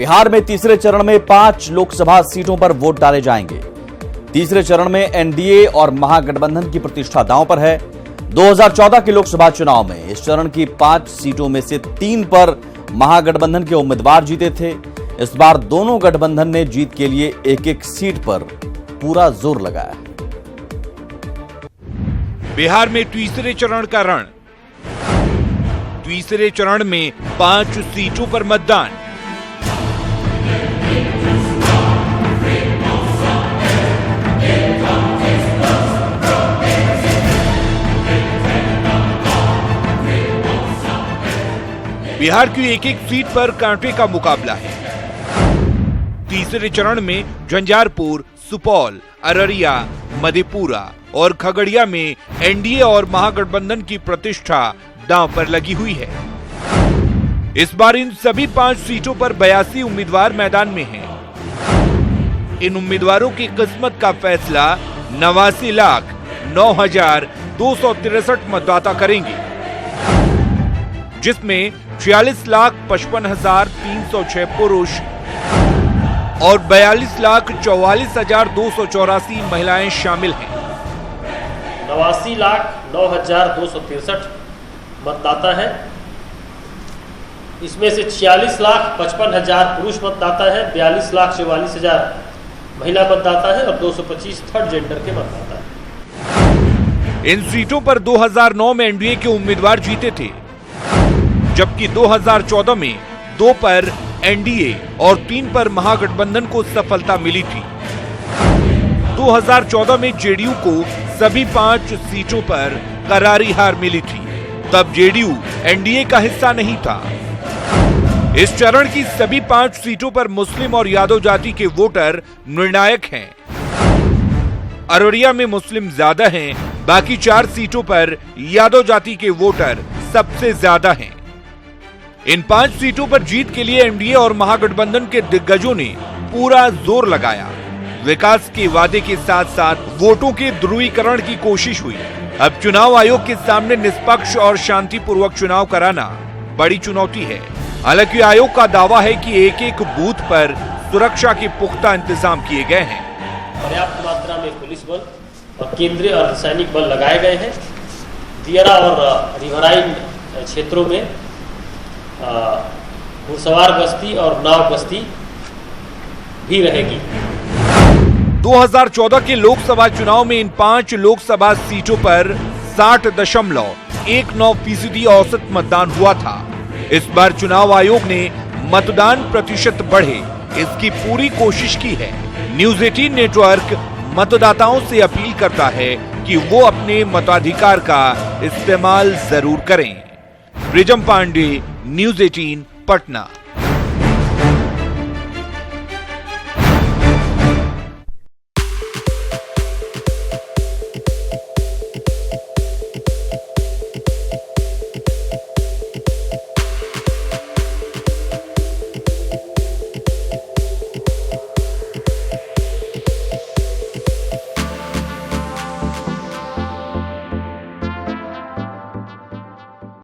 बिहार में तीसरे चरण में 5 लोकसभा सीटों पर वोट डाले जाएंगे। तीसरे चरण में एनडीए और महागठबंधन की प्रतिष्ठा दांव पर है। 2014 के लोकसभा चुनाव में इस चरण की 5 सीटों में से 3 पर महागठबंधन के उम्मीदवार जीते थे। इस बार दोनों गठबंधन ने जीत के लिए एक-एक सीट पर पूरा जोर लगाया। बिहार में तीसरे चरण का रण। तीसरे चरण में 5 सीटों पर मतदान। बिहार की एक-एक सीट पर कांटे का मुकाबला है। तीसरे चरण में झंझारपुर, सुपौल, अररिया, मधेपुरा और खगड़िया में एनडीए और महागठबंधन की प्रतिष्ठा दांव पर लगी हुई है। इस बार इन सभी 5 सीटों पर 82 उम्मीदवार मैदान में हैं। इन उम्मीदवारों की किस्मत का फैसला 89,09,263 मतदाता करेंगे, जिसमें 46,55,306 पुरुष और 42,44,284 महिलाएं शामिल हैं। 89,09,263 मतदाता है। इसमें से 46,55,000 पुरुष मतदाता है, 42,44,000 महिला मतदाता है और 225 थर्ड जेंडर के मतदाता है। इन सीटों पर 2009 में एनडीए के उम्मीदवार जीते थे, जबकि 2014 में 2 पर एनडीए और 3 पर महागठबंधन को सफलता मिली थी। 2014 में जेडीयू को सभी 5 सीटों पर करारी हार मिली थी। तब जेडीयू एनडीए का हिस्सा नहीं था। इस चरण की सभी 5 सीटों पर मुस्लिम और यादव जाति के वोटर निर्णायक हैं। अररिया में मुस्लिम ज्यादा हैं, बाकी 4 सीटों पर यादव जाति के वोटर सबसे ज्यादा हैं। इन 5 सीटों पर जीत के लिए एनडीए और महागठबंधन के दिग्गजों ने पूरा जोर लगाया। विकास के वादे के साथ साथ वोटों के ध्रुवीकरण की कोशिश हुई। अब चुनाव आयोग के सामने निष्पक्ष और शांतिपूर्वक चुनाव कराना बड़ी चुनौती है। हालांकि आयोग का दावा है कि एक-एक बूथ पर सुरक्षा के पुख्ता इंतजाम किए गए हैं। पर्याप्त मात्रा में पुलिस बल और केंद्रीय अर्धसैनिक बल लगाए गए हैं। दियारा और रिवराइन क्षेत्रों में घुड़सवार गश्ती और नाव गश्ती भी रहेगी। 2014 के लोकसभा चुनाव में इन 5 लोकसभा सीटों पर 60.19% औसत मतदान हुआ था। इस बार चुनाव आयोग ने मतदान प्रतिशत बढ़े, इसकी पूरी कोशिश की है। न्यूज़ 18 नेटवर्क मतदाताओं से अपील करता है कि वो अपने मताधिकार का इस्तेमाल जरूर करें। ब्रिजम पांडे, न्यूज़ 18 पटना।